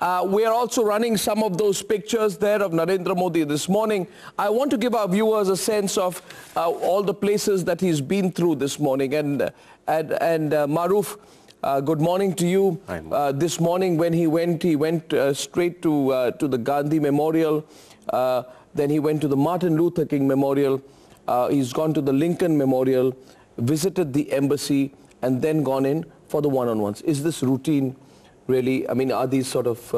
We are also running some of those pictures there of Narendra Modi this morning. I want to give our viewers a sense of all the places that he's been through this morning. And Maruf, good morning to you. This morning when he went straight to the Gandhi Memorial. Then he went to the Martin Luther King Memorial. He's gone to the Lincoln Memorial, visited the embassy, and then gone in for the one-on-ones. Is this routine, really? I mean, are these sort of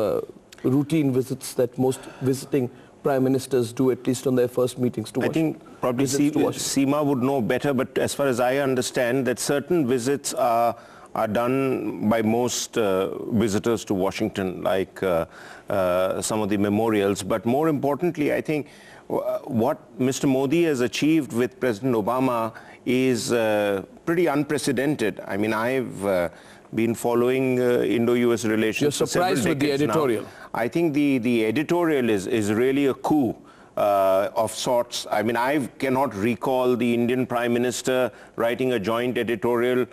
routine visits that most visiting prime ministers do, at least on their first meetings to Washington? I think probably Seema would know better, but as far as I understand, that certain visits are done by most visitors to Washington, like some of the memorials. But more importantly, I think what Mr. Modi has achieved with President Obama is pretty unprecedented. I mean, I've been following Indo-US relations. You're surprised with the editorial? Now. I think the editorial is really a coup of sorts. I mean, I cannot recall the Indian Prime Minister writing a joint editorial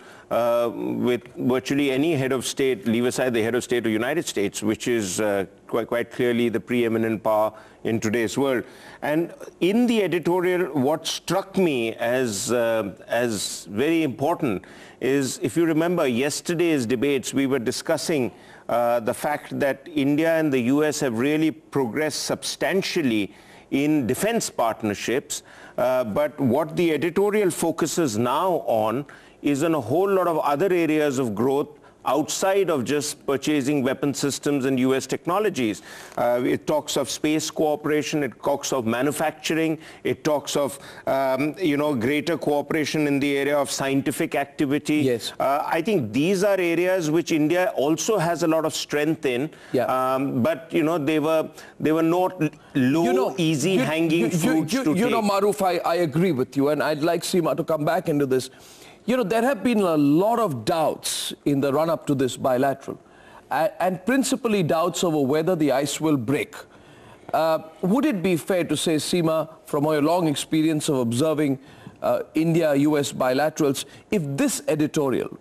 with virtually any head of state, leave aside the head of state of the United States, which is quite clearly the preeminent power in today's world. And in the editorial, what struck me as very important is, if you remember yesterday's debates, we were discussing the fact that India and the US have really progressed substantially in defense partnerships, but what the editorial focuses now on is on a whole lot of other areas of growth outside of just purchasing weapon systems and US technologies. It talks of space cooperation, it talks of manufacturing, it talks of greater cooperation in the area of scientific activity. Yes. I think these are areas which India also has a lot of strength in. Yeah. But they were not low, easy hanging fruits to take. Maruf, I agree with you, and I'd like Seema to come back into this. There have been a lot of doubts in the run-up to this bilateral, and principally doubts over whether the ice will break. Would it be fair to say, Seema, from your long experience of observing India-US bilaterals, if this editorial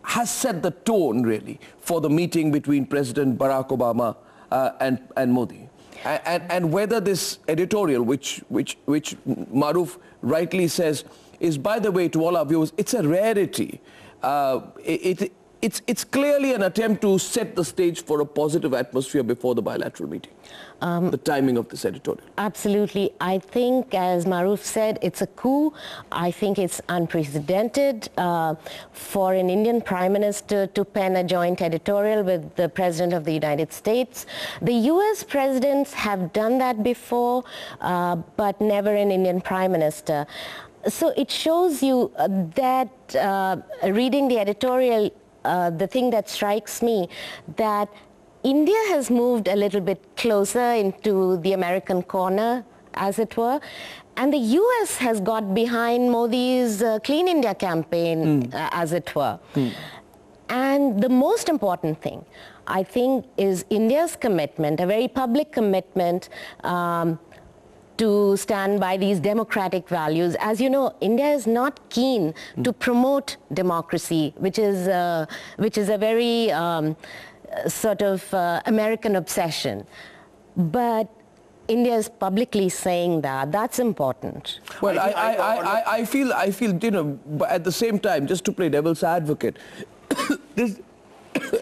has set the tone, really, for the meeting between President Barack Obama and Modi? And whether this editorial, which Maruf rightly says, is, by the way, to all our viewers, it's a rarity. It's clearly an attempt to set the stage for a positive atmosphere before the bilateral meeting, the timing of this editorial. Absolutely. I think, as Maruf said, it's a coup. I think it's unprecedented for an Indian Prime Minister to pen a joint editorial with the President of the United States. The US presidents have done that before, but never an Indian Prime Minister. So it shows you that, reading the editorial, the thing that strikes me, that India has moved a little bit closer into the American corner, as it were, and the US has got behind Modi's Clean India campaign, as it were. And the most important thing, I think, is India's commitment, a very public commitment, to stand by these democratic values. As you know, India is not keen to promote democracy, which is a very sort of American obsession. But India is publicly saying that. That's important. Well, I feel, but at the same time, just to play devil's advocate, this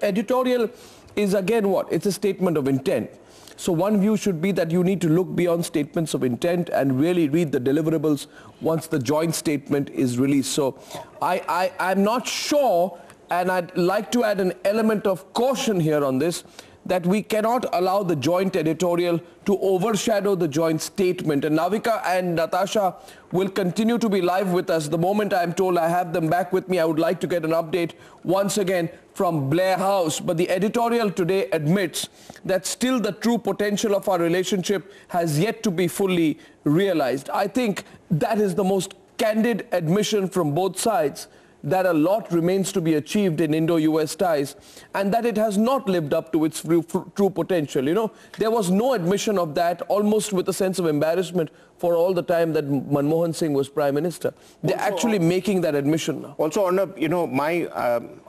editorial is, again, what? It's a statement of intent. So one view should be that you need to look beyond statements of intent and really read the deliverables once the joint statement is released. So I'm not sure, and I'd like to add an element of caution here on this, that we cannot allow the joint editorial to overshadow the joint statement. And Navika and Natasha will continue to be live with us. The moment I'm told I have them back with me, I would like to get an update once again from Blair House. But the editorial today admits that still the true potential of our relationship has yet to be fully realized. I think that is the most candid admission from both sides, that a lot remains to be achieved in Indo-US ties and that it has not lived up to its true potential. You know, there was no admission of that, almost with a sense of embarrassment for all the time that Manmohan Singh was Prime Minister. They're actually making that admission now. Also, Arnab, you know,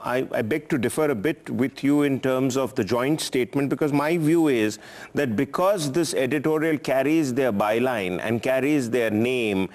I beg to differ a bit with you in terms of the joint statement, because my view is that because this editorial carries their byline and carries their name,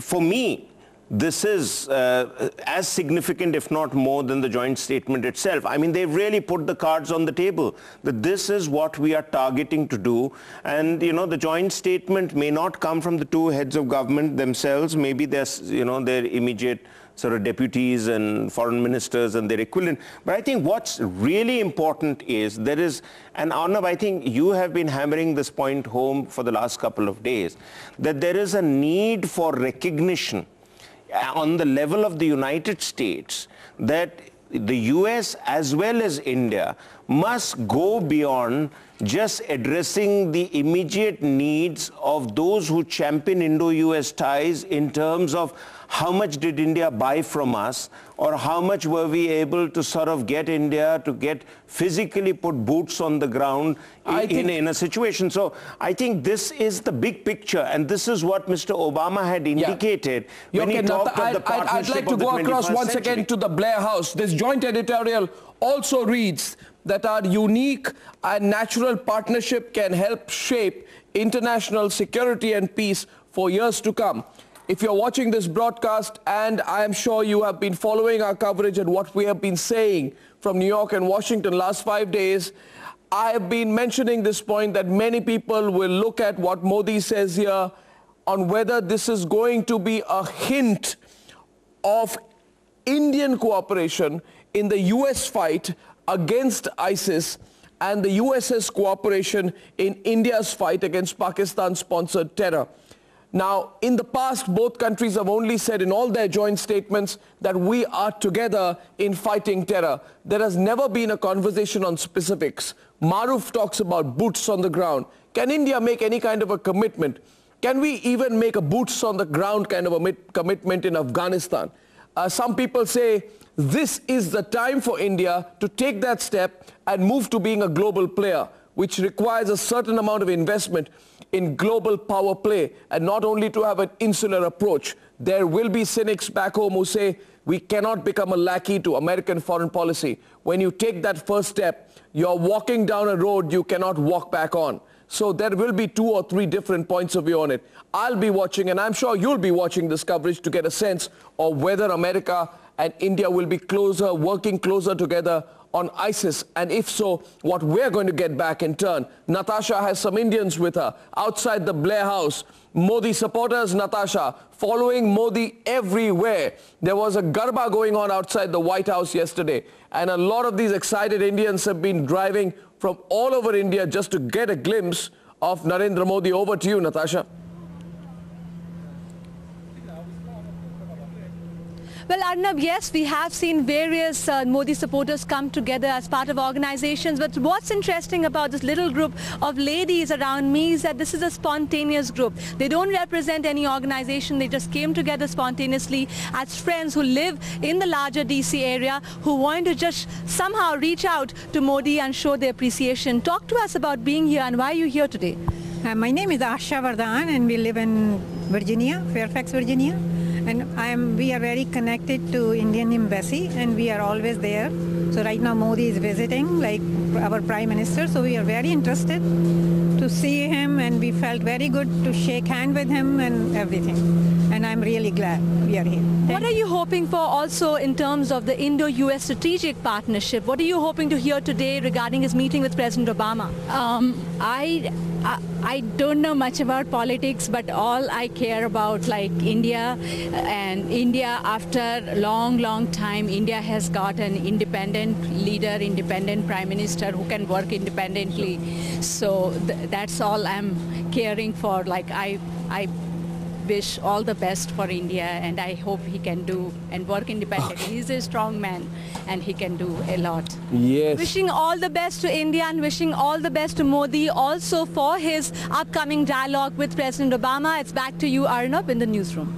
for me, this is as significant, if not more, than the joint statement itself. I mean, they've really put the cards on the table that this is what we are targeting to do. And, you know, the joint statement may not come from the two heads of government themselves. Maybe there's, you know, their immediate sort of deputies and foreign ministers and their equivalent. But I think what's really important is there is, and Arnab, I think you have been hammering this point home for the last couple of days, that there is a need for recognition on the level of the United States that the US as well as India must go beyond just addressing the immediate needs of those who champion Indo-US ties in terms of how much did India buy from us, or how much were we able to sort of get India to get physically put boots on the ground in a situation. So I think this is the big picture, and this is what Mr. Obama had indicated when he talked of the partnership. I'd like to go across once again to the Blair House. This joint editorial also reads that our unique and natural partnership can help shape international security and peace for years to come. If you're watching this broadcast, and I am sure you have been following our coverage and what we have been saying from New York and Washington last 5 days, I have been mentioning this point that many people will look at what Modi says here on whether this is going to be a hint of Indian cooperation in the US fight against ISIS and the US's cooperation in India's fight against Pakistan-sponsored terror. Now, in the past, both countries have only said in all their joint statements that we are together in fighting terror. There has never been a conversation on specifics. Maruf talks about boots on the ground. Can India make any kind of a commitment? Can we even make a boots on the ground kind of a commitment in Afghanistan? Some people say this is the time for India to take that step and move to being a global player, which requires a certain amount of investment in global power play, and not only to have an insular approach. There will be cynics back home who say we cannot become a lackey to American foreign policy. When you take that first step, you're walking down a road you cannot walk back on. So there will be 2 or 3 different points of view on it. I'll be watching, and I'm sure you'll be watching this coverage to get a sense of whether America and India will be closer, working closer together on ISIS, and if so, what we're going to get back in turn. Natasha has some Indians with her outside the Blair House. Modi supporters, Natasha, following Modi everywhere. There was a garba going on outside the White House yesterday, and a lot of these excited Indians have been driving from all over India just to get a glimpse of Narendra Modi. Over to you, Natasha. Well, Arnab, yes, we have seen various Modi supporters come together as part of organizations, but what's interesting about this little group of ladies around me is that this is a spontaneous group. They don't represent any organization. They just came together spontaneously as friends who live in the larger DC area, who want to just somehow reach out to Modi and show their appreciation. Talk to us about being here and why are you here today? My name is Asha Vardhan, and we live in Virginia, Fairfax, Virginia. And we are very connected to Indian Embassy, and we are always there. So right now Modi is visiting, like our Prime Minister, so we are very interested to see him, and we felt very good to shake hand with him and everything. And I'm really glad we are here. What are you hoping for also in terms of the Indo-US strategic partnership? What are you hoping to hear today regarding his meeting with President Obama? I don't know much about politics, but all I care about, like India, and India after a long time, India has got an independent leader, independent prime minister who can work independently. So that's all I'm caring for. Like I wish all the best for India, and I hope he can do and work independently. He's a strong man and he can do a lot. Yes. Wishing all the best to India and wishing all the best to Modi also for his upcoming dialogue with President Obama. It's back to you, Arnab, in the newsroom.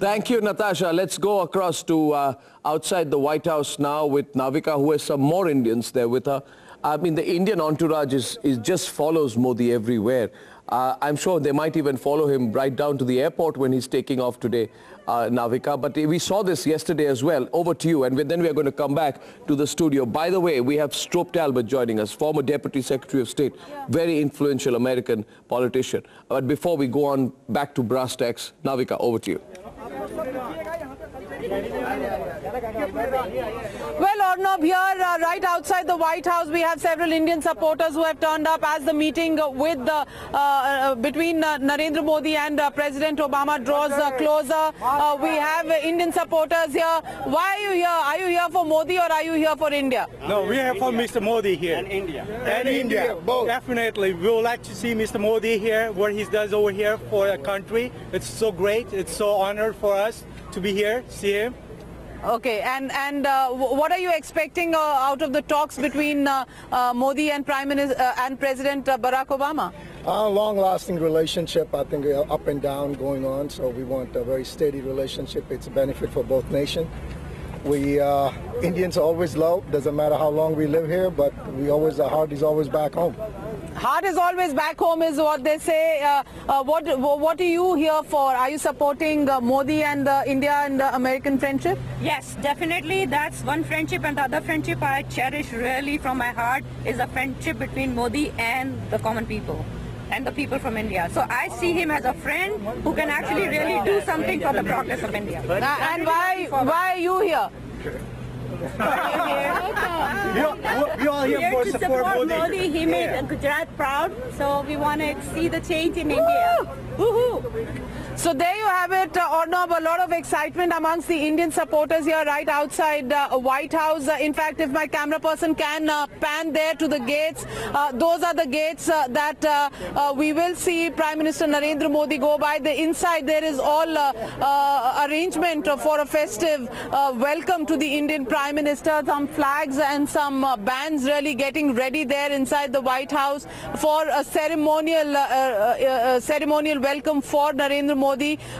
Thank you, Natasha. Let's go across to outside the White House now with Navika, who has some more Indians there with her. I mean, the Indian entourage is just follows Modi everywhere. I'm sure they might even follow him right down to the airport when he's taking off today, Navika. But we saw this yesterday as well. Over to you, and then we are going to come back to the studio. By the way, we have Stroop Talbot joining us, former Deputy Secretary of State, very influential American politician. But before we go on back to brass tacks, Navika, over to you. Well, Arnab, here right outside the White House, we have several Indian supporters who have turned up as the meeting with between Narendra Modi and President Obama draws closer. We have Indian supporters here. Why are you here? Are you here for Modi or are you here for India? No, we are for Mr. Modi here. And India. And India, both. Definitely. We would like to see Mr. Modi here, what he does over here for the country. It's so great. It's so honored for us to be here, see him. Okay, and what are you expecting out of the talks between Modi and President Barack Obama? A long-lasting relationship, I think, up and down going on. So we want a very steady relationship. It's a benefit for both nations. We Indians always love. Doesn't matter how long we live here, but our heart is always back home. Heart is always back home is what they say. What are you here for? Are you supporting Modi and India and American friendship? Yes, definitely. That's one friendship, and the other friendship I cherish really from my heart is a friendship between Modi and the common people and the people from India. So I see him as a friend who can actually really do something for the progress of India. And why are you here? We all here for to support Modi. He made Gujarat proud, so we want to see the change in India. Woohoo! So there you have it, Arnab, a lot of excitement amongst the Indian supporters here right outside White House. In fact, if my camera person can pan there to the gates, those are the gates that we will see Prime Minister Narendra Modi go by. The inside there is all arrangement for a festive welcome to the Indian Prime Minister. Some flags and some bands really getting ready there inside the White House for a ceremonial welcome for Narendra Modi.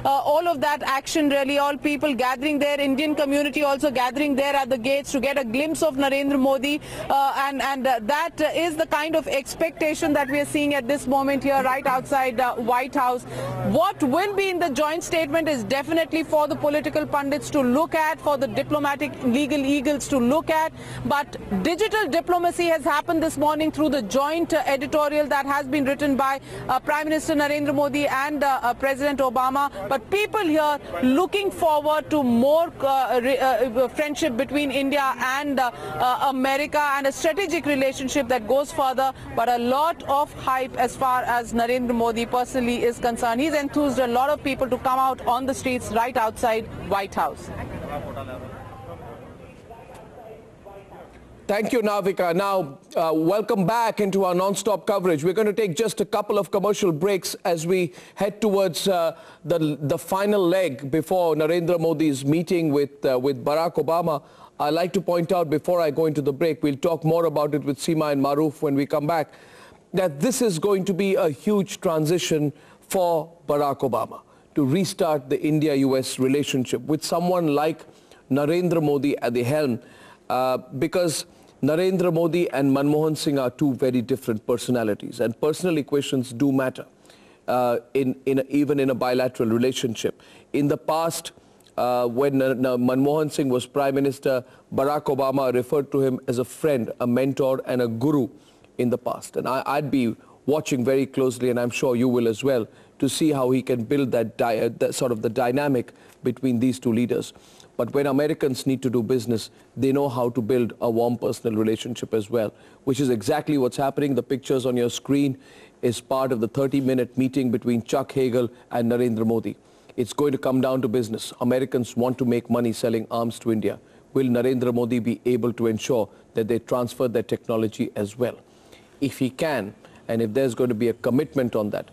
All of that action really, all people gathering there, Indian community also gathering there at the gates to get a glimpse of Narendra Modi, and that is the kind of expectation that we are seeing at this moment here right outside White House. What will be in the joint statement is definitely for the political pundits to look at, for the diplomatic legal eagles to look at, but digital diplomacy has happened this morning through the joint editorial that has been written by Prime Minister Narendra Modi and President Obama. But people here looking forward to more friendship between India and America, and a strategic relationship that goes further. But a lot of hype as far as Narendra Modi personally is concerned. He's enthused a lot of people to come out on the streets right outside White House. Thank you, Navika. Now, welcome back into our non-stop coverage. We're going to take just a couple of commercial breaks as we head towards the final leg before Narendra Modi's meeting with Barack Obama. I'd like to point out before I go into the break, we'll talk more about it with Seema and Maruf when we come back, that this is going to be a huge transition for Barack Obama to restart the India-US relationship with someone like Narendra Modi at the helm, because Narendra Modi and Manmohan Singh are two very different personalities, and personal equations do matter even in a bilateral relationship. In the past, when Manmohan Singh was Prime Minister, Barack Obama referred to him as a friend, a mentor and a guru in the past. And I'd be watching very closely, and I'm sure you will as well, to see how he can build that sort of the dynamic between these two leaders. But when Americans need to do business, they know how to build a warm personal relationship as well, which is exactly what's happening. The pictures on your screen is part of the 30-minute meeting between Chuck Hagel and Narendra Modi. It's going to come down to business. Americans want to make money selling arms to India. Will Narendra Modi be able to ensure that they transfer their technology as well? If he can, and if there's going to be a commitment on that,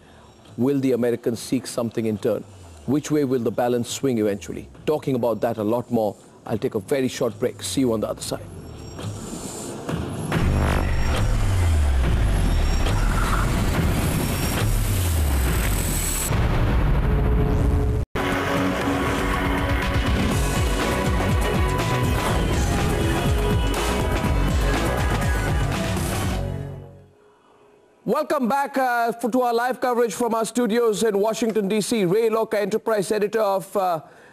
will the Americans seek something in turn? Which way will the balance swing eventually? Talking about that a lot more. I'll take a very short break. See you on the other side. Welcome back to our live coverage from our studios in Washington, D.C. Ray Loka, enterprise editor of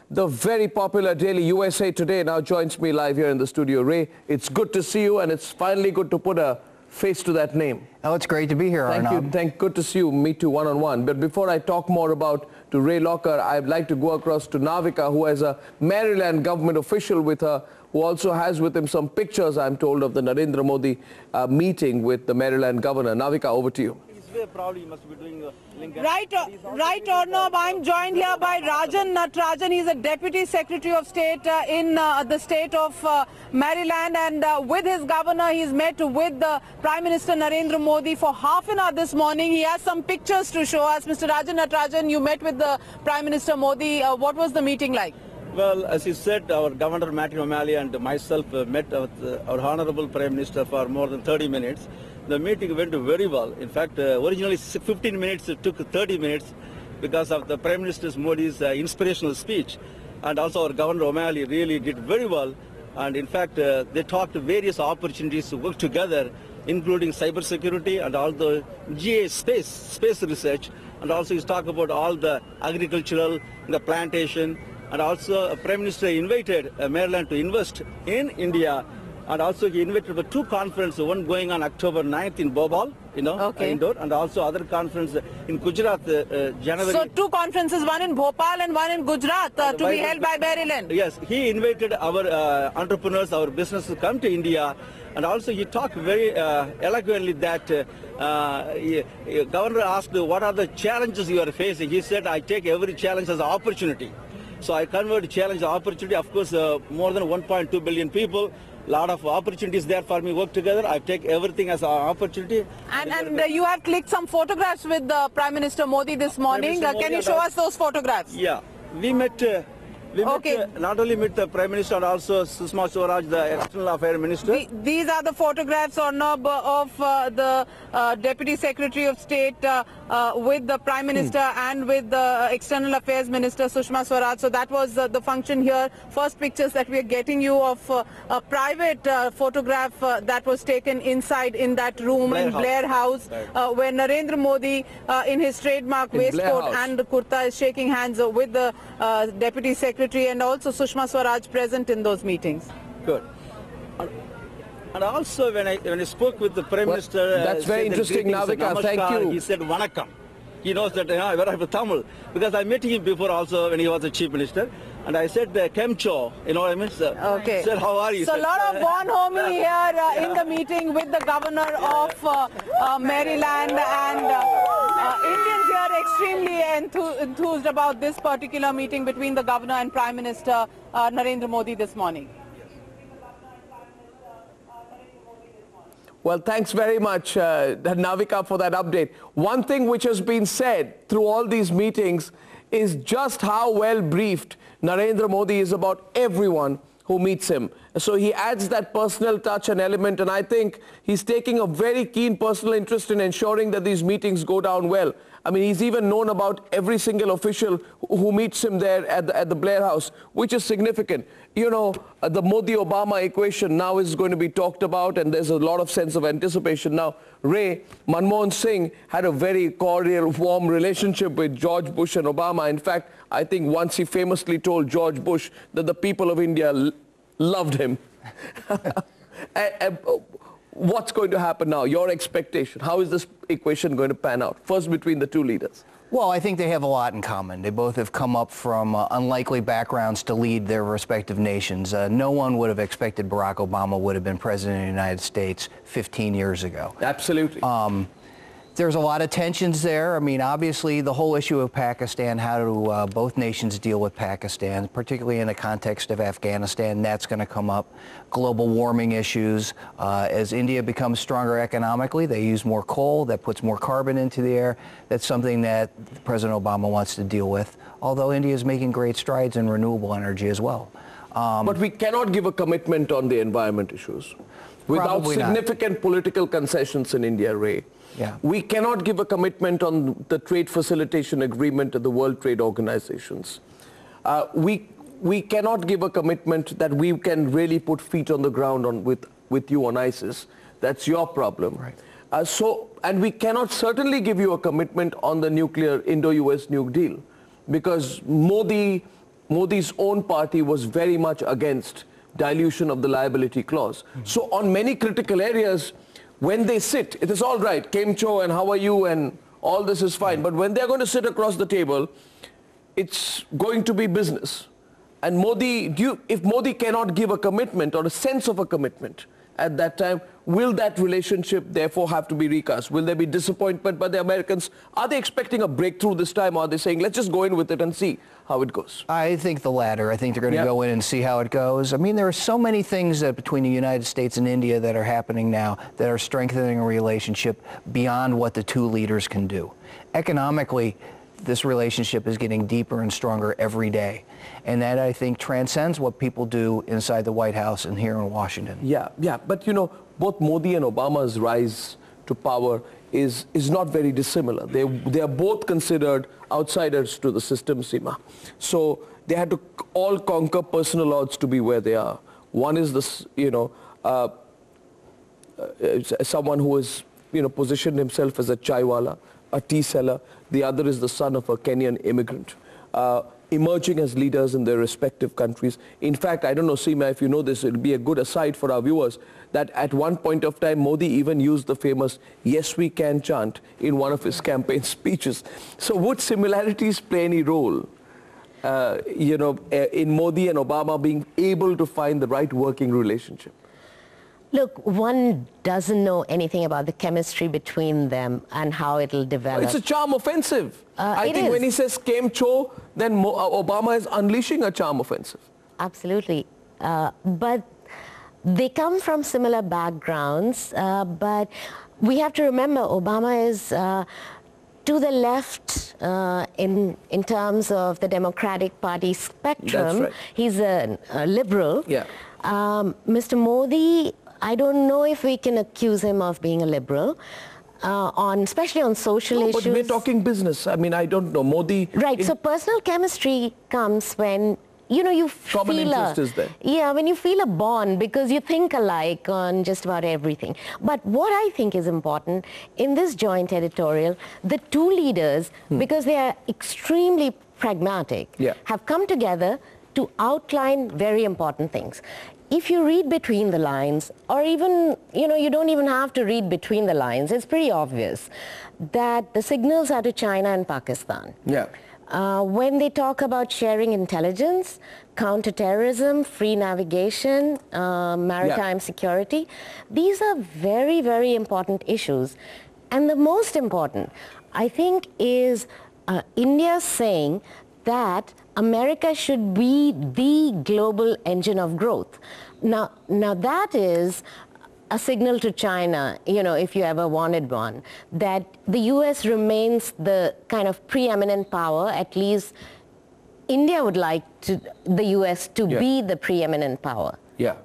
the very popular daily USA Today, now joins me live here in the studio. Ray, it's good to see you, and it's finally good to put a face to that name. Oh, it's great to be here, Arnab. Thank you. Good to see you. Me too, one-on-one. But before I talk more to Ray Loka, I'd like to go across to Navika, who has a Maryland government official with her, who also has with him some pictures, I'm told, of the Narendra Modi meeting with the Maryland governor. Navika, over to you. Probably you must be doing a link. Right, Arnab. I'm joined here by Rajan Natarajan. He's a Deputy Secretary of State in the state of Maryland, and with his governor, he's met with the Prime Minister Narendra Modi for half an hour this morning. He has some pictures to show us. Mr. Rajan Natarajan, you met with the Prime Minister Modi. What was the meeting like? Well, as you said, our Governor Matthew O'Malley and myself met with our Honorable Prime Minister for more than 30 minutes. The meeting went very well. In fact, originally 15 minutes, it took 30 minutes because of the Prime Minister Modi's inspirational speech. And also our Governor O'Malley really did very well. And in fact, they talked various opportunities to work together, including cybersecurity and all the GA space research. And also he's talked about all the agricultural, the plantation. And also Prime Minister invited Maryland to invest in India. And also he invited for two conferences, one going on October 9th in Bhopal, indoor, and also other conference in Gujarat, January. So two conferences, one in Bhopal and one in Gujarat, to be held by Maryland. Yes, he invited our entrepreneurs, our business to come to India. And also he talked very eloquently that Governor asked, what are the challenges you are facing? He said, I take every challenge as an opportunity. So I convert challenge to opportunity. Of course, more than 1.2 billion people. A lot of opportunities there for me work together. I take everything as an opportunity. And you have clicked some photographs with Prime Minister Modi this morning. Can you show us those photographs? Yeah, we met. Not only met the Prime Minister, and also Seema Sirohi, the External Affairs Minister. These are the photographs, Arnab, of the Deputy Secretary of State with the Prime Minister and with the External Affairs Minister, Sushma Swaraj. So that was the function here. First pictures that we are getting you of a private photograph that was taken inside in that room in Blair House, where Narendra Modi in his trademark waistcoat and kurta is shaking hands with the Deputy Secretary, and also Sushma Swaraj present in those meetings. Good. And also when I spoke with the Prime Minister... That's very interesting, Navika. Thank you. He said, Vanakkam. He knows that I have Tamil. Because I met him before also when he was the Chief Minister. And I said, Kemcho, you know what I mean? So, okay. Said, how are you? So a lot of bonhomie here in the meeting with the Governor of Maryland, and Indians here extremely enthused about this particular meeting between the Governor and Prime Minister Narendra Modi this morning. Well, thanks very much, Navika, for that update. One thing which has been said through all these meetings is just how well briefed Narendra Modi is about everyone who meets him. So he adds that personal touch and element, and I think he's taking a very keen personal interest in ensuring that these meetings go down well. I mean, he's even known about every single official who meets him there at the Blair House, which is significant. You know, the Modi-Obama equation now is going to be talked about, and there's a lot of sense of anticipation. Now, Ray, Manmohan Singh had a very cordial, warm relationship with George Bush and Obama. In fact, I think once he famously told George Bush that the people of India loved him. What's going to happen now? Your expectation? How is this equation going to pan out? First, between the two leaders. Well, I think they have a lot in common. They both have come up from unlikely backgrounds to lead their respective nations. No one would have expected Barack Obama would have been president of the United States 15 years ago. Absolutely. There's a lot of tensions there. I mean, obviously, the whole issue of Pakistan, how do both nations deal with Pakistan, particularly in the context of Afghanistan, that's going to come up. Global warming issues. As India becomes stronger economically, they use more coal. That puts more carbon into the air. That's something that President Obama wants to deal with, although India is making great strides in renewable energy as well. But we cannot give a commitment on the environment issues without significant political concessions in India, Ray. Yeah. We cannot give a commitment on the trade facilitation agreement of the World Trade Organizations. We cannot give a commitment that we can really put feet on the ground with you on ISIS. That's your problem. Right. And we cannot certainly give you a commitment on the nuclear Indo-US nuke deal because Modi's own party was very much against dilution of the liability clause. So on many critical areas, when they sit, it is all right, Kemcho and how are you and all this is fine. But when they're going to sit across the table, it's going to be business. And if Modi cannot give a commitment or a sense of a commitment at that time, will that relationship therefore have to be recast? Will there be disappointment by the Americans? Are they expecting a breakthrough this time, or are they saying, let's just go in with it and see how it goes? I think the latter. I think they're going to go in and see how it goes. I mean, there are so many things that between the United States and India that are happening now that are strengthening a relationship beyond what the two leaders can do. Economically, this relationship is getting deeper and stronger every day. And that, I think, transcends what people do inside the White House and here in Washington. Yeah. But, both Modi and Obama's rise to power is not very dissimilar. They are both considered outsiders to the system, Seema. So they had to all conquer personal odds to be where they are. One is this, someone who has, positioned himself as a chaiwala, a tea seller. The other is the son of a Kenyan immigrant, emerging as leaders in their respective countries. In fact, I don't know, Seema, if you know this, it'll be a good aside for our viewers, that at one point of time, Modi even used the famous "Yes, we can" chant in one of his campaign speeches. So would similarities play any role, in Modi and Obama being able to find the right working relationship? Look, one doesn't know anything about the chemistry between them and how it'll develop. It's a charm offensive. I think when he says Kemcho, then Obama is unleashing a charm offensive. Absolutely. But they come from similar backgrounds. But we have to remember Obama is to the left in terms of the Democratic Party spectrum. That's right. He's a liberal. Yeah. Mr. Modi, I don't know if we can accuse him of being a liberal, especially on social issues. But we're talking business. I mean, I don't know. Modi... Right, so personal chemistry comes when, you feel common interest is there. Yeah, when you feel a bond because you think alike on just about everything. But what I think is important in this joint editorial, the two leaders, because they are extremely pragmatic, have come together to outline very important things. If you read between the lines, or even, you don't even have to read between the lines, it's pretty obvious that the signals are to China and Pakistan. Yeah. When they talk about sharing intelligence, counterterrorism, free navigation, maritime security, these are very, very important issues. And the most important, I think, is India saying that America should be the global engine of growth. Now that is a signal to China, if you ever wanted one, that the U.S. remains the kind of preeminent power. At least India would like the U.S. to be the preeminent power. Yeah,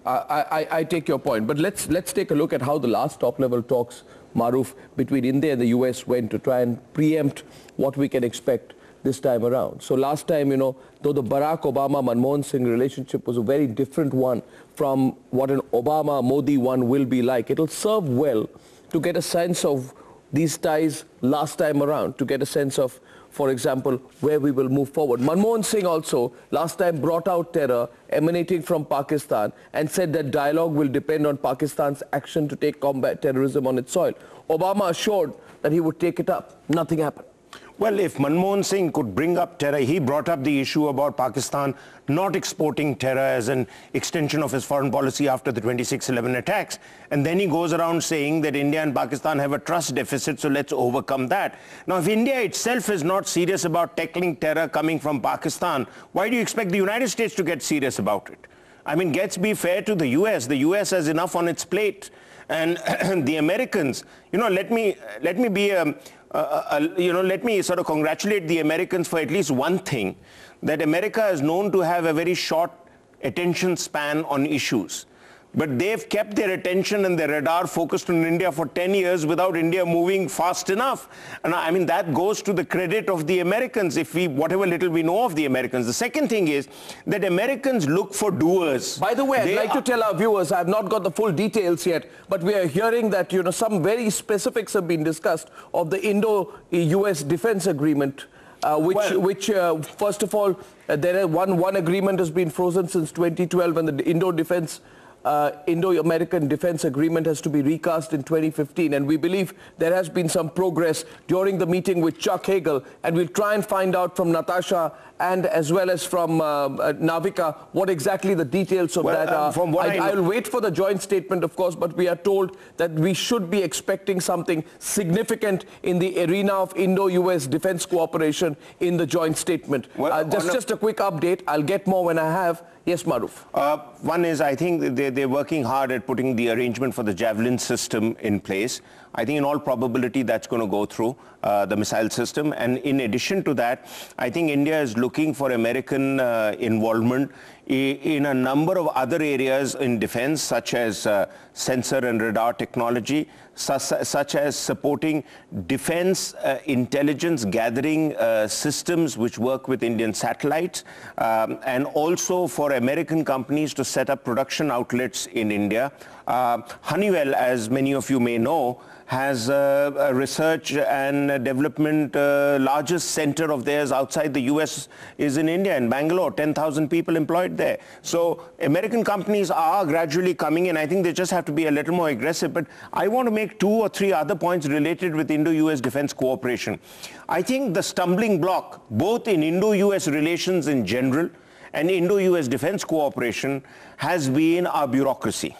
I take your point. But let's take a look at how the last top-level talks, Maruf, between India and the U.S. went to try and preempt what we can expect this time around. So last time, though the Barack Obama-Manmohan Singh relationship was a very different one from what an Obama-Modi one will be like, it'll serve well to get a sense of these ties last time around, to get a sense of, for example, where we will move forward. Manmohan Singh also last time brought out terror emanating from Pakistan and said that dialogue will depend on Pakistan's action to take combat terrorism on its soil. Obama assured that he would take it up. Nothing happened. Well, if Manmohan Singh could bring up terror, he brought up the issue about Pakistan not exporting terror as an extension of his foreign policy after the 26/11 attacks. And then he goes around saying that India and Pakistan have a trust deficit, so let's overcome that. Now, if India itself is not serious about tackling terror coming from Pakistan, why do you expect the United States to get serious about it? I mean, let's be fair to the U.S. The U.S. has enough on its plate. And the Americans, let me sort of congratulate the Americans for at least one thing, that America is known to have a very short attention span on issues. but they've kept their attention and their radar focused on India for 10 years without India moving fast enough. And I mean, that goes to the credit of the Americans, whatever little we know of the Americans. The second thing is that Americans look for doers. By the way, I'd like to tell our viewers, I've not got the full details yet, but we are hearing that, some very specifics have been discussed of the Indo-US defense agreement, which first of all, one agreement has been frozen since 2012, and the Indo-American Defense Agreement has to be recast in 2015, and we believe there has been some progress during the meeting with Chuck Hagel, and we'll try and find out from Natasha and as well as from Navika what exactly the details of that are. I'll wait for the joint statement, of course, but we are told that we should be expecting something significant in the arena of Indo-US defense cooperation in the joint statement. Just a quick update. I'll get more when I have. Yes, Maruf. One is, I think they're working hard at putting the arrangement for the Javelin system in place. I think in all probability that's going to go through the missile system. And in addition to that, I think India is looking for American involvement in a number of other areas in defense, such as sensor and radar technology, such as supporting defense intelligence gathering systems which work with Indian satellites, and also for American companies to set up production outlets in India. Honeywell, as many of you may know, has a research and development largest center of theirs outside the US is in India, in Bangalore, 10,000 people employed there. So American companies are gradually coming in. I think they just have to be a little more aggressive. But I want to make 2 or 3 other points related with Indo-US defense cooperation. I think the stumbling block, both in Indo-US relations in general and Indo-US defense cooperation, has been our bureaucracy.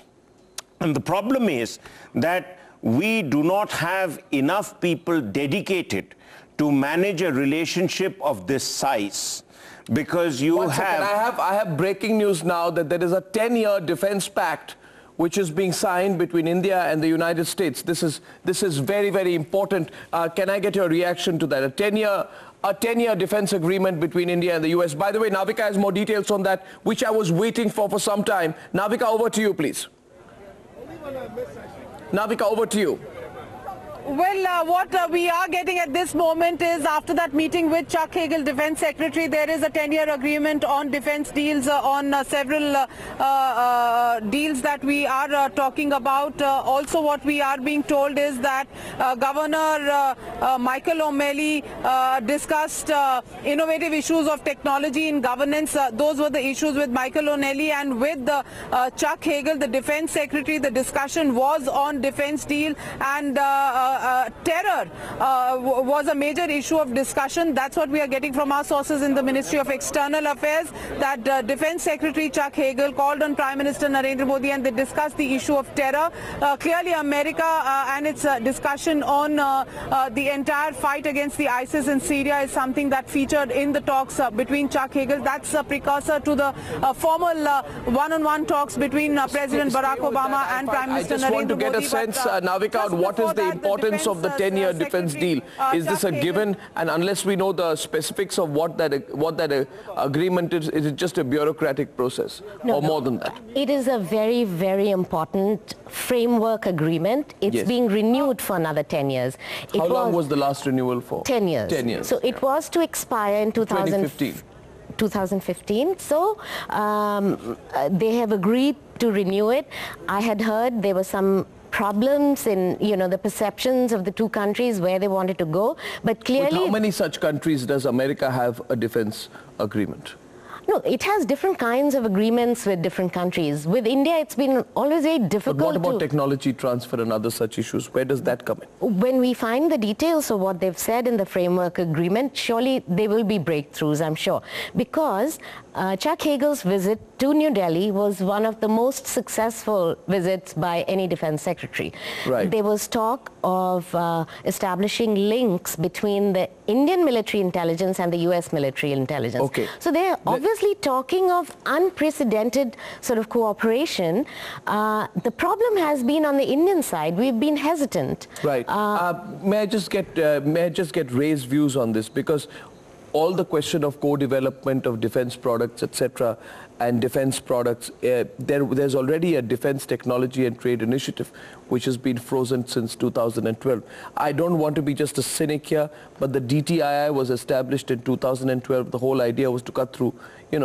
And the problem is that we do not have enough people dedicated to manage a relationship of this size, because you I have breaking news now that there is a 10-year defense pact which is being signed between India and the United States. This is very, very important. Can I get your reaction to that? A 10-year defense agreement between India and the US. By the way, Navika has more details on that, which I was waiting for some time. Navika, over to you, please. Navika, over to you. Well, what we are getting at this moment is, after that meeting with Chuck Hagel, Defense Secretary, there is a 10-year agreement on defense deals, on several deals that we are talking about. Also, what we are being told is that Governor Michael O'Malley discussed innovative issues of technology in governance. Those were the issues with Michael O'Malley, and with Chuck Hagel, the Defense Secretary. The discussion was on defense deal, and terror was a major issue of discussion. That's what we are getting from our sources in the Ministry of External Affairs, that Defense Secretary Chuck Hagel called on Prime Minister Narendra Modi and they discussed the issue of terror. Clearly, America and its discussion on the entire fight against the ISIS in Syria is something that featured in the talks between Chuck Hagel. That's a precursor to the formal one-on-one talks between President Barack Obama and Prime Minister Narendra Modi. I just want to get a sense, Navika, on what is the importance of the 10-year defense deal. Is this a given? And unless we know the specifics of what that agreement is it just a bureaucratic process or more than that? It is a very, very important framework agreement. It's being renewed for another 10 years. How long was the last renewal for? 10 years. 10 years. So it was to expire in 2015. So they have agreed to renew it. I had heard there were some problems in, the perceptions of the two countries where they wanted to go, but clearly... With how many such countries does America have a defense agreement? No, it has different kinds of agreements with different countries. With India, it's been always very difficult. But what about technology transfer and other such issues? Where does that come in? When we find the details of what they've said in the framework agreement, surely there will be breakthroughs, I'm sure. Because Chuck Hagel's visit to New Delhi was one of the most successful visits by any defense secretary. Right. There was talk of establishing links between the Indian military intelligence and the US military intelligence. Okay. So they're obviously talking of unprecedented sort of cooperation. The problem has been on the Indian side. We've been hesitant. Right. May I just get Ray's views on this? Because all the question of co-development of defense products, etc., and defense products, there's already a defense technology and trade initiative which has been frozen since 2012. I don't want to be just a cynic here, but the DTII was established in 2012. The whole idea was to cut through,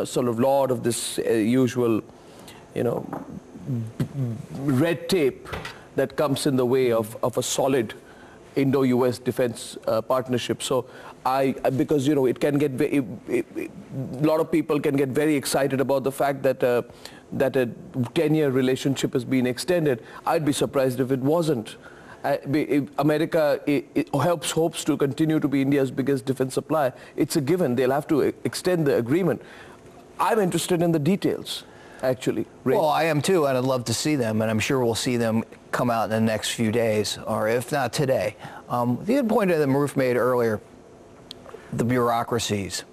sort of lot of this usual, red tape that comes in the way of a solid Indo-US defense partnership. So because it can get a lot of people can get very excited about the fact that that a 10-year relationship has been extended. I'd be surprised if it wasn't. America hopes to continue to be India's biggest defense supplier. It's a given. They'll have to extend the agreement. I'm interested in the details, actually. Ray. Well, I am too, and I'd love to see them, and I'm sure we'll see them come out in the next few days, or if not today. The other point that Maruf made earlier, the bureaucracies.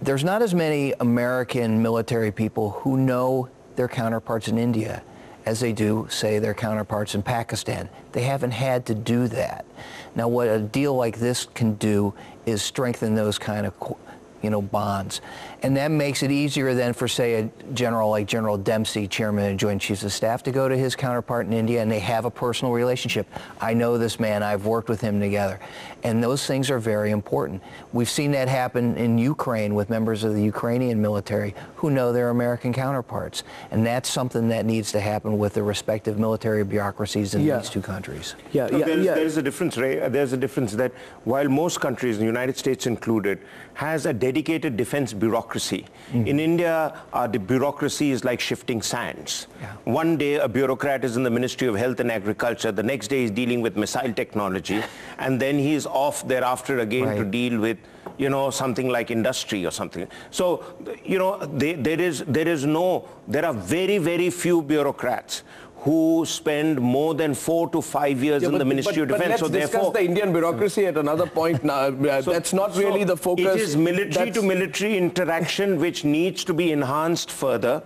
There's not as many American military people who know their counterparts in India as they do, say, their counterparts in Pakistan. They haven't had to do that. Now, what a deal like this can do is strengthen those kind of bonds. And that makes it easier then for, say, a general like General Dempsey, Chairman of Joint Chiefs of Staff, to go to his counterpart in India, and they have a personal relationship. I know this man. I've worked with him together. And those things are very important. We've seen that happen in Ukraine with members of the Ukrainian military who know their American counterparts. And that's something that needs to happen with the respective military bureaucracies in these two countries. There's a difference, Ray. There's a difference that while most countries, the United States included, has a dedicated defense bureaucracy. In India, the bureaucracy is like shifting sands. One day a bureaucrat is in the Ministry of Health and Agriculture, the next day he's dealing with missile technology, and then he's off thereafter again to deal with something like industry or something. So, there are very, very few bureaucrats who spend more than 4 to 5 years in the Ministry of Defense. But let's discuss the Indian bureaucracy at another point now. That's not really the focus. It is military to military interaction which needs to be enhanced further.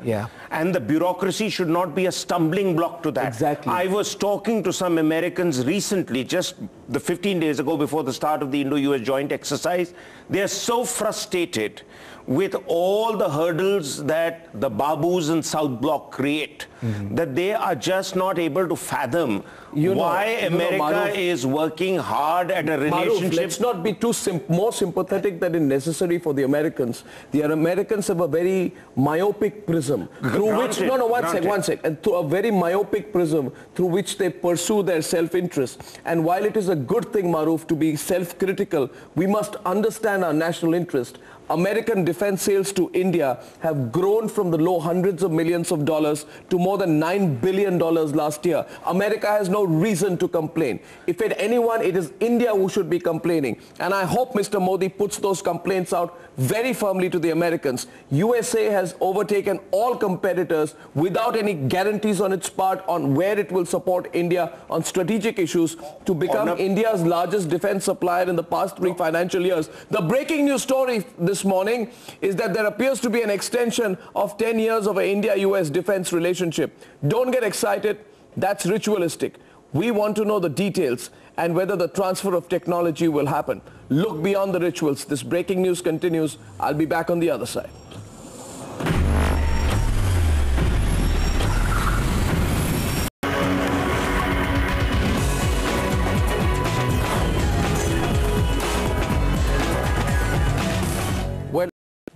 And the bureaucracy should not be a stumbling block to that. Exactly. I was talking to some Americans recently, just the 15 days ago before the start of the Indo-US joint exercise. They are so frustrated with all the hurdles that the Babus and South Bloc create, that they are just not able to fathom why America is working hard at a relationship. Maruf, let's not be too more sympathetic than is necessary for the Americans. The Americans have a very myopic prism through which, one sec, and through a very myopic prism through which they pursue their self-interest. And while it is a good thing, Maruf, to be self-critical, we must understand our national interest. American defense sales to India have grown from the low hundreds of millions of dollars to more than $9 billion last year. America has no reason to complain. If it anyone, it is India who should be complaining. And I hope Mr. Modi puts those complaints out very firmly to the Americans. USA has overtaken all competitors without any guarantees on its part on where it will support India on strategic issues to become India's largest defense supplier in the past 3 financial years. The breaking news story this morning is that there appears to be an extension of 10 years of an India-US defense relationship. Don't get excited. That's ritualistic. We want to know the details and whether the transfer of technology will happen. Look beyond the rituals. This breaking news continues. I'll be back on the other side.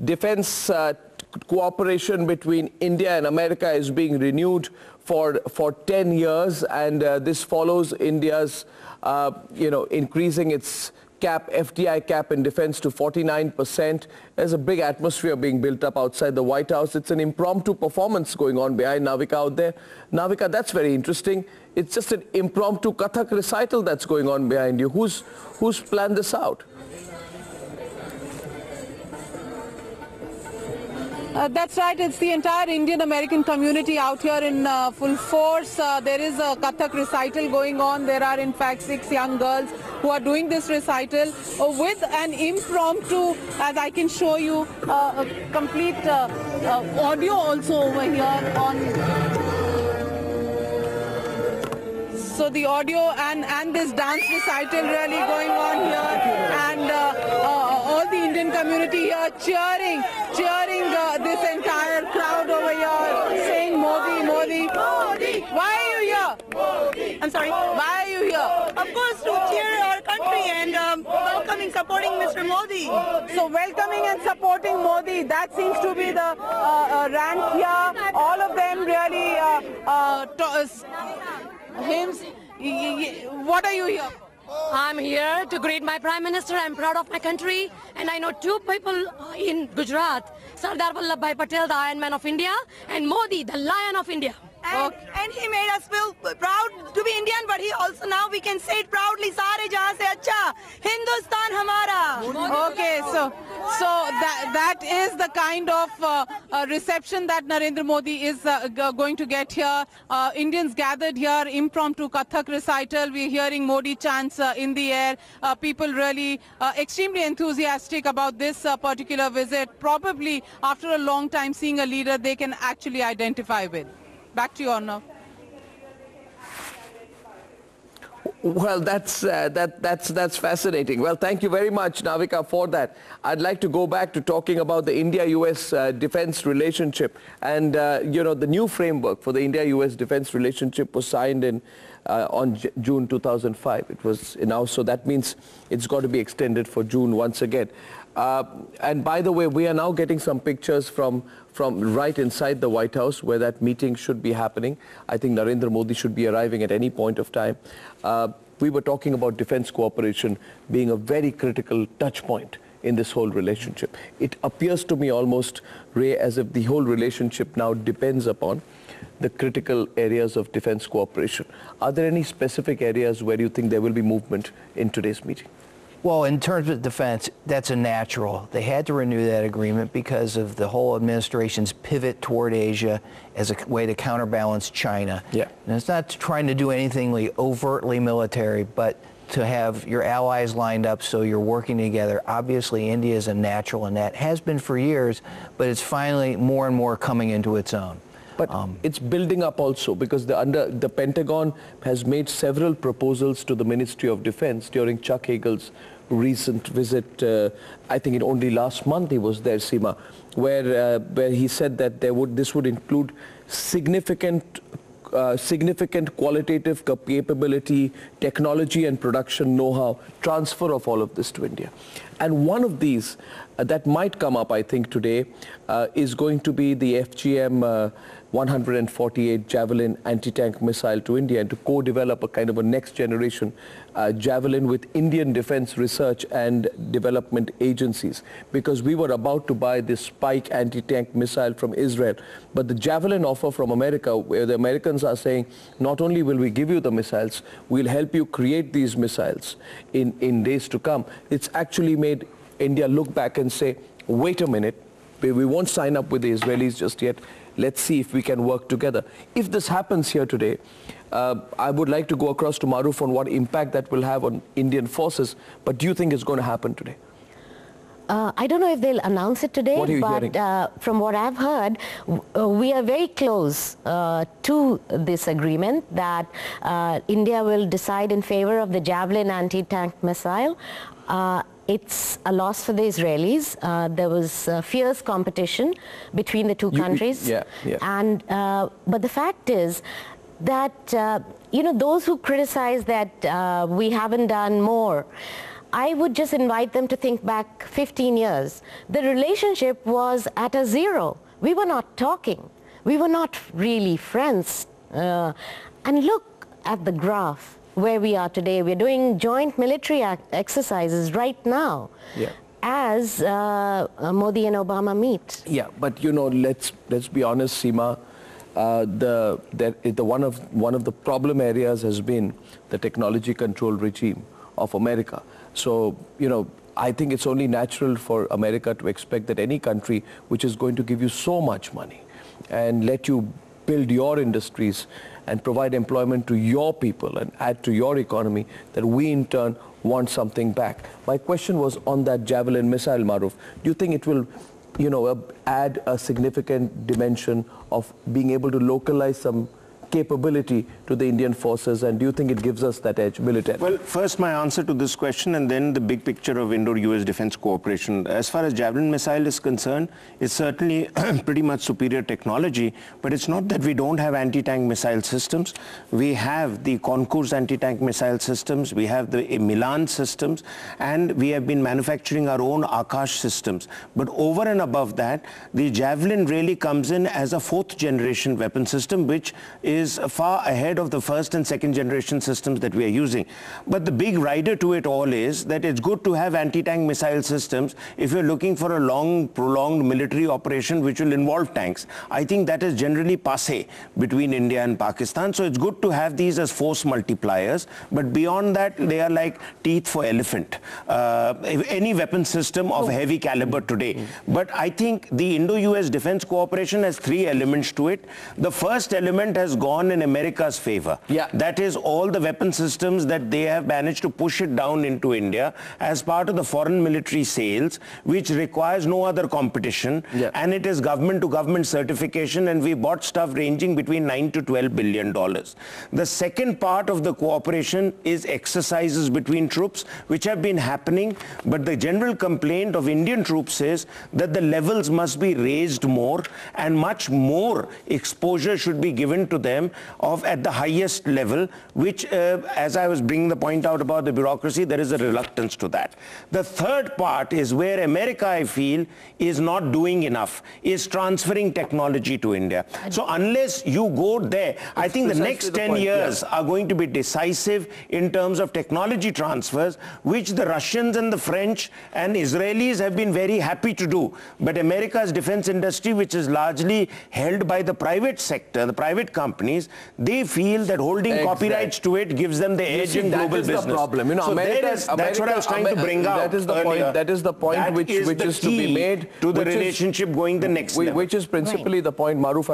Defense cooperation between India and America is being renewed for 10 years, and this follows India's, increasing its FDI cap in defense to 49%. There's a big atmosphere being built up outside the White House. It's an impromptu performance going on behind Navika out there. Navika, that's very interesting. It's just an impromptu Kathak recital that's going on behind you. Who's planned this out? That's right. It's the entire Indian-American community out here in full force. There is a Kathak recital going on. There are, in fact, 6 young girls who are doing this recital with an impromptu, as I can show you, a complete audio also over here on. So the audio and this dance recital really going on here, and community here cheering this entire crowd over here, saying Modi, Modi. Modi. Why are you here? Modi. I'm sorry. Why are you here? Of course, to cheer our country and welcoming, supporting Mr. Modi. So welcoming and supporting Modi, that seems to be the rant here. All of them really hymns. What are you here for? I'm here to greet my Prime Minister. I'm proud of my country. And I know two people in Gujarat, Sardar Vallabhbhai Patel, the Iron Man of India, and Modi, the Lion of India. And he made us feel proud to be Indian, but he also now we can say it proudly, Sare jahan se acha, Hindustan hamara. Okay, so that is the kind of reception that Narendra Modi is going to get here. Indians gathered here, impromptu Kathak recital. We're hearing Modi chants in the air. People really extremely enthusiastic about this particular visit. Probably after a long time seeing a leader they can actually identify with. Back to you, Arnav. Well, that's fascinating. Well, thank you very much, Navika, for that. I'd like to go back to talking about the India-US defense relationship. And, the new framework for the India-US defense relationship was signed in on June 2005. It was announced, so that means it's got to be extended for June once again. And by the way, we are now getting some pictures from right inside the White House where that meeting should be happening. I think Narendra Modi should be arriving at any point of time. We were talking about defense cooperation being a very critical touch point in this whole relationship. It appears to me almost, Ray, as if the whole relationship now depends upon the critical areas of defense cooperation. Are there any specific areas where you think there will be movement in today's meeting? Well, in terms of defense, that's a natural. They had to renew that agreement because of the whole administration's pivot toward Asia as a way to counterbalance China. Yeah. And it's not trying to do anything overtly military, but to have your allies lined up so you're working together. Obviously, India is a natural in that. Has been for years, but it's finally more and more coming into its own. But it's building up also because the Pentagon has made several proposals to the Ministry of Defense during Chuck Hagel's recent visit. I think only last month he was there, Seema, where he said that this would include significant qualitative capability, technology and production know-how, transfer of all of this to India. And one of these that might come up, I think, today is going to be the FGM 148 Javelin anti-tank missile to India, and to co-develop a kind of a next generation Javelin with Indian Defense Research and Development agencies, because we were about to buy this Spike anti-tank missile from Israel. But the Javelin offer from America, where the Americans are saying, not only will we give you the missiles, we'll help you create these missiles in days to come. It's actually made India look back and say, wait a minute, we won't sign up with the Israelis just yet. Let's see if we can work together. If this happens here today, I would like to go across to Maruf on what impact that will have on Indian forces. But do you think it's going to happen today? I don't know if they'll announce it today, but from what I've heard, we are very close to this agreement that India will decide in favor of the Javelin anti-tank missile. It's a loss for the Israelis. There was fierce competition between the two countries. And but the fact is that, those who criticize that we haven't done more, I would just invite them to think back 15 years. The relationship was at a zero. We were not talking. We were not really friends. And look at the graph where we are today. We're doing joint military exercises right now as Modi and Obama meet. Yeah, but let's be honest, Seema. One of the problem areas has been the technology control regime of America. So, I think it's only natural for America to expect that any country which is going to give you so much money and let you build your industries and provide employment to your people and add to your economy, that we in turn want something back. My question was on that Javelin missile, Maruf. Do you think it will, add a significant dimension of being able to localize some capability to the Indian forces, and do you think it gives us that edge militarily? Well, first my answer to this question and then the big picture of Indo-US defense cooperation. As far as Javelin missile is concerned, it's certainly pretty much superior technology, but it's not that we don't have anti-tank missile systems. We have the Concours anti-tank missile systems, we have the Milan systems, and we have been manufacturing our own Akash systems. But over and above that, the Javelin really comes in as a fourth generation weapon system, which is far ahead of the first and second generation systems that we are using. But the big rider to it all is that it's good to have anti-tank missile systems if you're looking for a long, prolonged military operation which will involve tanks. I think that is generally passé between India and Pakistan. So it's good to have these as force multipliers. But beyond that, they are like teeth for elephant. Any weapon system of heavy caliber today. But I think the Indo-US defense cooperation has three elements to it. The first element has gone in America's favor. Yeah. That is all the weapon systems that they have managed to push it down into India as part of the foreign military sales, which requires no other competition. Yeah. And it is government to government certification, and we bought stuff ranging between $9 to $12 billion. The second part of the cooperation is exercises between troops, which have been happening, but the general complaint of Indian troops is that the levels must be raised more and much more exposure should be given to them at the highest level, which as I was bringing the point out about the bureaucracy, there is a reluctance to that. The third part is where America, I feel, is not doing enough, is transferring technology to India. So unless you go there, I think the next 10 years are going to be decisive in terms of technology transfers, which the Russians and the French and Israelis have been very happy to do. But America's defense industry, which is largely held by the private sector, the private companies, they feel that holding copyrights to it gives them the edge in global business. That is the problem. You know, so that's what I was trying to bring out. That is the point. That is the point which is to be made to the relationship going the next level. Which is principally the point, Maruf.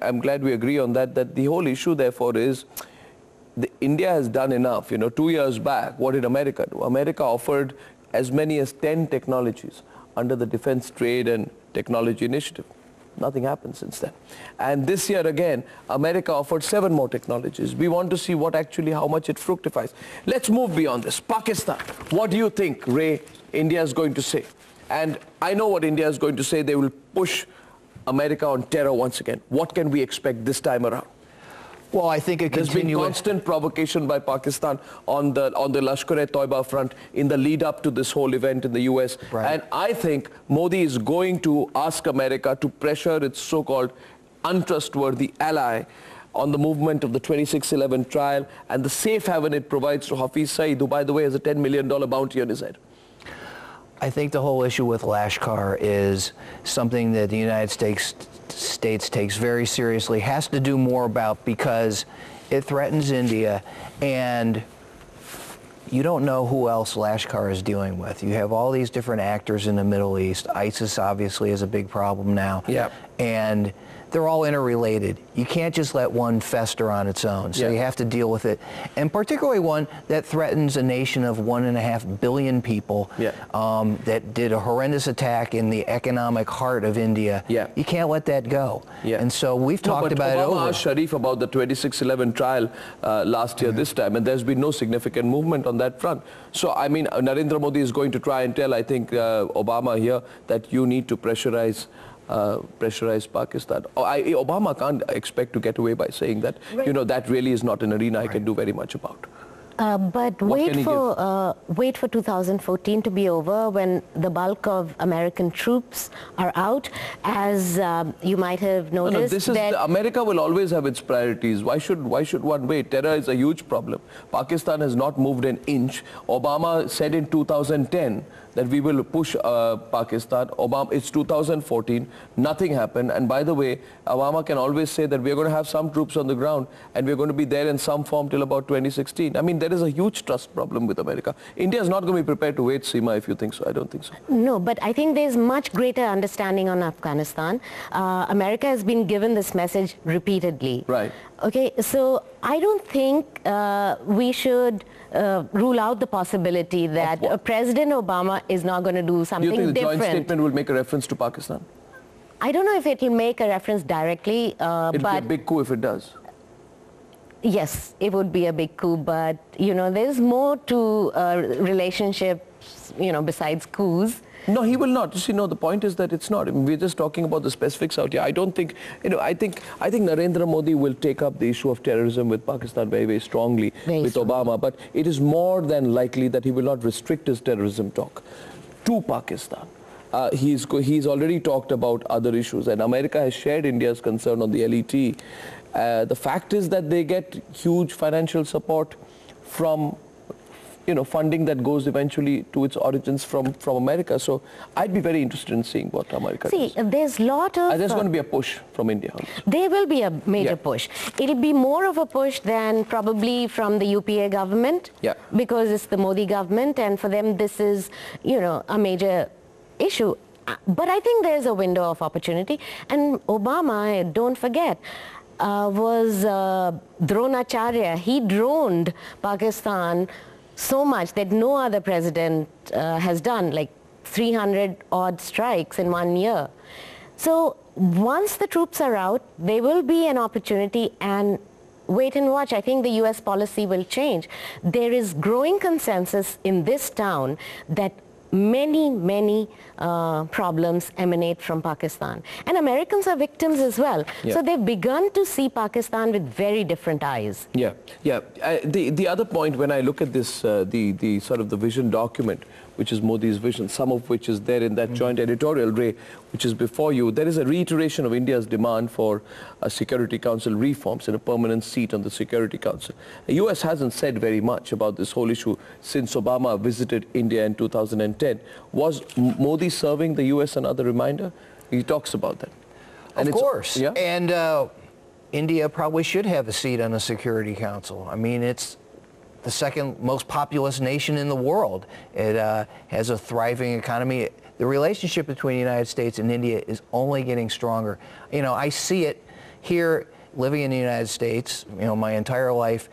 I'm glad we agree on that. That the whole issue, therefore, is India has done enough. You know, 2 years back, what did America do? America offered as many as 10 technologies under the Defense Trade and Technology Initiative. Nothing happened since then. And this year again, America offered 7 more technologies. We want to see how much it fructifies. Let's move beyond this. Pakistan, what do you think, Ray, India is going to say? And I know what India is going to say. They will push America on terror once again. What can we expect this time around? Well, I think there's been constant provocation by Pakistan on the Lashkar-e-Toiba front in the lead up to this whole event in the US. Right. And I think Modi is going to ask America to pressure its so-called untrustworthy ally on the movement of the 2611 trial and the safe haven it provides to Hafiz Saeed, who, by the way, has a $10 million bounty on his head. I think the whole issue with Lashkar is something that the United States takes very seriously, has to do more about because it threatens India, and you don't know who else Lashkar is dealing with. You have all these different actors in the Middle East. ISIS obviously is a big problem now. Yeah. And they're all interrelated. You can't just let one fester on its own. So you have to deal with it. And particularly one that threatens a nation of 1.5 billion people that did a horrendous attack in the economic heart of India. You can't let that go. And so we've talked about it over. Obama asked Sharif about the 2611 trial last year this time, and there's been no significant movement on that front. So, I mean, Narendra Modi is going to try and tell, I think, Obama here that you need to pressurize Pakistan. Obama can't expect to get away by saying that. Right. You know, that really is not an arena I can do very much about. But wait for 2014 to be over, when the bulk of American troops are out, as you might have noticed. America will always have its priorities. Why should one wait? Terror is a huge problem. Pakistan has not moved an inch. Obama said in 2010 that we will push Pakistan. It's 2014. Nothing happened. And by the way, Obama can always say that we're going to have some troops on the ground and we're going to be there in some form till about 2016. I mean, there is a huge trust problem with America. India is not going to be prepared to wait, Seema, if you think so. I don't think so. No, but I think there's much greater understanding on Afghanistan. America has been given this message repeatedly. Right. Okay, so I don't think we should rule out the possibility that President Obama is not going to do something different. Do you think the joint statement will make a reference to Pakistan? I don't know if it will make a reference directly, It'll be a big coup if it does. Yes, it would be a big coup, but, you know, there's more to relationships, you know, besides coups. No, he will not. You see, no, the point is that it's not. I mean, we're just talking about the specifics out here. I don't think, you know, I think Narendra Modi will take up the issue of terrorism with Pakistan very, very strongly with Obama, but it is more than likely that he will not restrict his terrorism talk to Pakistan. He's already talked about other issues, and America has shared India's concern on the LET. The fact is that they get huge financial support from, you know, funding that goes eventually to its origins from America. So I'd be very interested in seeing what America does. There's a lot of... there's going to be a push from India. There will be a major push. It'll be more of a push than probably from the UPA government, because it's the Modi government, and for them this is, you know, a major issue. But I think there's a window of opportunity. And Obama, don't forget, was Dronacharya. He droned Pakistan so much that no other president has done, like 300 odd strikes in 1 year. So once the troops are out, there will be an opportunity, and wait and watch. I think the US policy will change. There is growing consensus in this town that many problems emanate from Pakistan. And Americans are victims as well. So they've begun to see Pakistan with very different eyes. The other point, when I look at this, the sort of the vision document, which is Modi's vision, some of which is there in that joint editorial, Ray, which is before you, there is a reiteration of India's demand for a Security Council reforms and a permanent seat on the Security Council. The US hasn't said very much about this whole issue since Obama visited India in 2010. Was Modi serving the US another reminder? He talks about that. And of course. And India probably should have a seat on the Security Council. I mean, it's the second most populous nation in the world. It has a thriving economy. The relationship between the United States and India is only getting stronger. You know, I see it here living in the United States, you know, my entire life.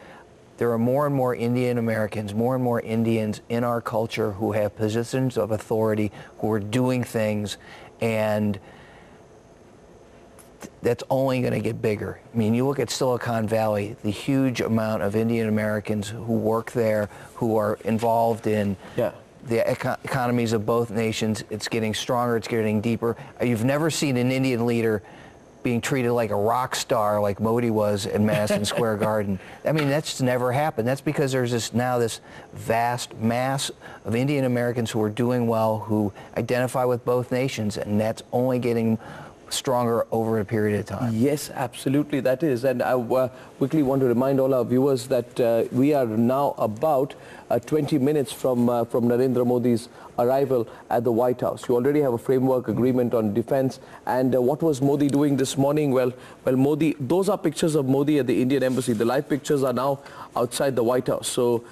There are more and more Indian Americans, more and more Indians in our culture who have positions of authority, who are doing things, and that's only going to get bigger. I mean, you look at Silicon Valley, the huge amount of Indian Americans who work there, who are involved in the economies of both nations. It's getting stronger, it's getting deeper. You've never seen an Indian leader being treated like a rock star like Modi was in Madison Square Garden. I mean, that's never happened. That's because there's this vast mass of Indian Americans who are doing well, who identify with both nations, and that's only getting stronger over a period of time. Yes, absolutely, that is. And I quickly want to remind all our viewers that we are now about 20 minutes from Narendra Modi's arrival at the White House. You already have a framework agreement on defense. And what was Modi doing this morning? Well, Modi, those are pictures of Modi at the Indian Embassy. The live pictures are now outside the White House. So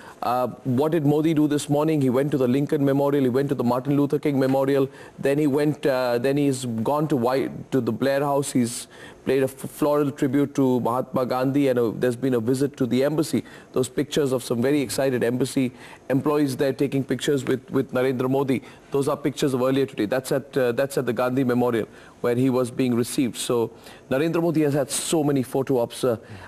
what did Modi do this morning? He went to the Lincoln Memorial, he went to the Martin Luther King Memorial, then he's gone to the Blair House. He's played a floral tribute to Mahatma Gandhi, and there's been a visit to the embassy. Those pictures of some very excited embassy employees there taking pictures with Narendra Modi. Those are pictures of earlier today. That's at the Gandhi Memorial where he was being received. So Narendra Modi has had so many photo ops,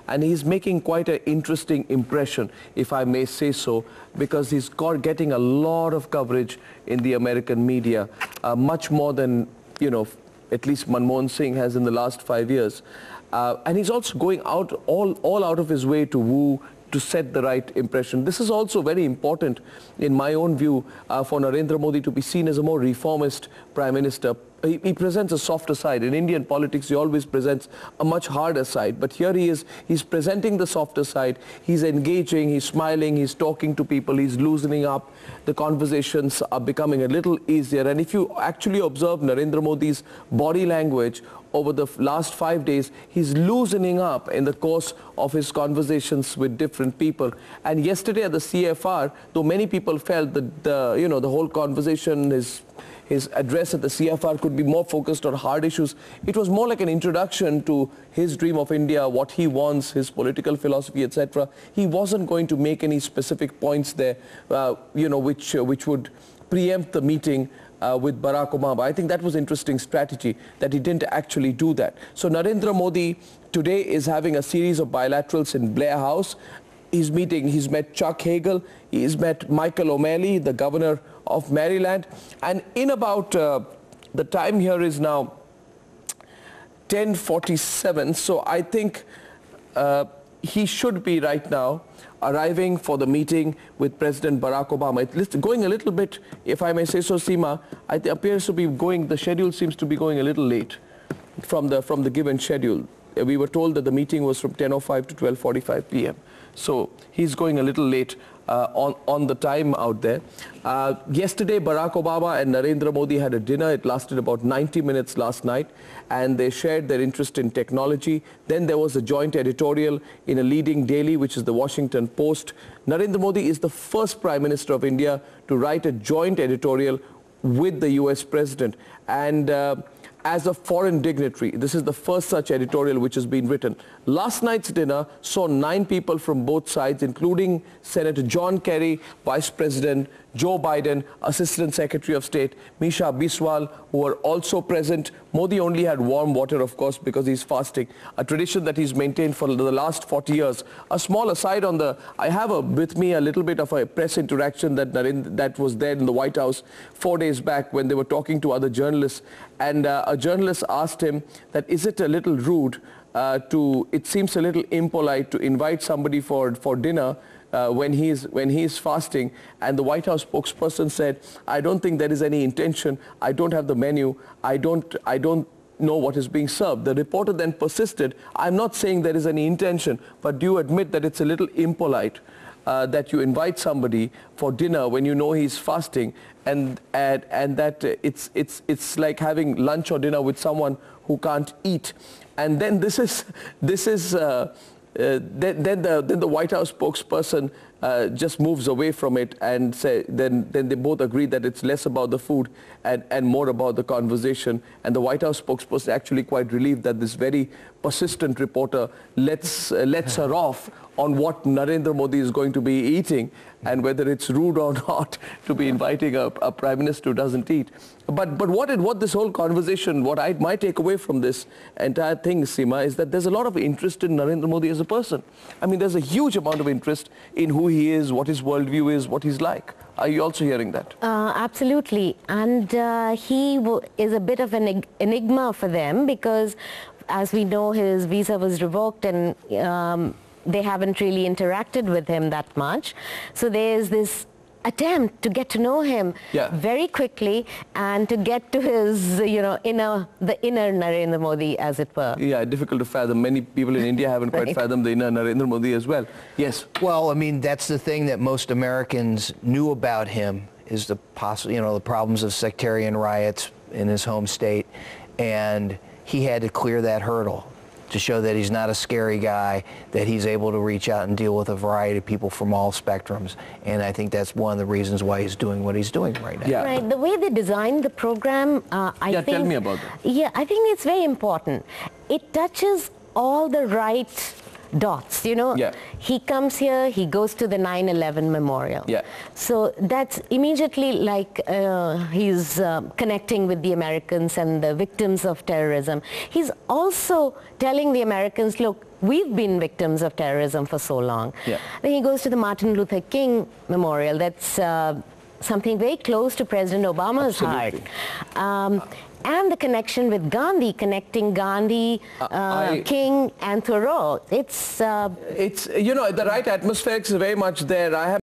and he's making quite an interesting impression, if I may say so, because he's getting a lot of coverage in the American media, much more than, you know, at least Manmohan Singh has in the last 5 years. And he's also going out all out of his way to woo, to set the right impression. This is also very important, in my own view, for Narendra Modi to be seen as a more reformist prime minister. He presents a softer side. In Indian politics, he always presents a much harder side. But here he's presenting the softer side. He's engaging, he's smiling, he's talking to people, he's loosening up. The conversations are becoming a little easier. And if you actually observe Narendra Modi's body language over the last 5 days, he's loosening up in the course of his conversations with different people. And yesterday at the CFR, though many people felt that the whole conversation, his address at the CFR could be more focused on hard issues, it was more like an introduction to his dream of India, what he wants, his political philosophy, etc. He wasn't going to make any specific points there, which would preempt the meeting with Barack Obama. I think that was interesting strategy, that he didn't actually do that. So Narendra Modi today is having a series of bilaterals in Blair House. He's met Chuck Hagel, he's met Michael O'Malley, the governor of Maryland, and in about, the time here is now 10:47, so I think he should be right now arriving for the meeting with President Barack Obama. It's going a little bit, if I may say so, Seema, it appears to be going, the schedule seems to be going a little late from the given schedule. We were told that the meeting was from 10:05 to 12:45 p.m. So he's going a little late on the time out there. Yesterday, Barack Obama and Narendra Modi had a dinner. It lasted about 90 minutes last night, and they shared their interest in technology. Then there was a joint editorial in a leading daily, which is the Washington Post. Narendra Modi is the first Prime Minister of India to write a joint editorial with the US President. And as a foreign dignitary, this is the first such editorial which has been written. Last night's dinner saw 9 people from both sides, including Senator John Kerry, Vice President Joe Biden, Assistant Secretary of State Misha Biswal, who were also present. Modi only had warm water, of course, because he's fasting, a tradition that he's maintained for the last 40 years. A small aside on the, I have with me a little bit of a press interaction that was there in the White House 4 days back when they were talking to other journalists, and a journalist asked him that, is it a little rude it seems a little impolite to invite somebody for dinner when he is fasting? And the White House spokesperson said, I don't think there is any intention. I don't have the menu. I don't know what is being served. The reporter then persisted, I'm not saying there is any intention, but do you admit that it's a little impolite that you invite somebody for dinner when you know he's fasting, and that it's like having lunch or dinner with someone who can't eat? And then then the White House spokesperson just moves away from it and then they both agree that it's less about the food and more about the conversation. And the White House spokesperson actually quite relieved that this very persistent reporter lets her off on what Narendra Modi is going to be eating and whether it's rude or not to be inviting a Prime Minister who doesn't eat. But what this whole conversation, my takeaway from this entire thing, Seema, is that there's a lot of interest in Narendra Modi as a person. I mean, there's a huge amount of interest in who he is, what his worldview is, what he's like. Are you also hearing that? Absolutely. And he is a bit of an enigma for them because, as we know, his visa was revoked and they haven't really interacted with him that much. So there's this attempt to get to know him very quickly and to get to his, the inner Narendra Modi, as it were. Yeah, difficult to fathom. Many people in India haven't quite fathomed the inner Narendra Modi as well. Yes. Well, I mean, that's the thing that most Americans knew about him, is the the problems of sectarian riots in his home state, and he had to clear that hurdle to show that he's not a scary guy, that he's able to reach out and deal with a variety of people from all spectrums. And I think that's one of the reasons why he's doing what he's doing right now. Yeah. Right. The way they designed the program, I think... tell me about that. Yeah, I think it's very important. It touches all the right dots, He comes here, he goes to the 9/11 memorial. Yeah. So that's immediately like he's connecting with the Americans and the victims of terrorism. He's also telling the Americans, look, we've been victims of terrorism for so long. Yeah. Then he goes to the Martin Luther King memorial. That's something very close to President Obama's heart. And the connection with Gandhi, connecting Gandhi, King and Thoreau. It's the right atmosphere is very much there. I have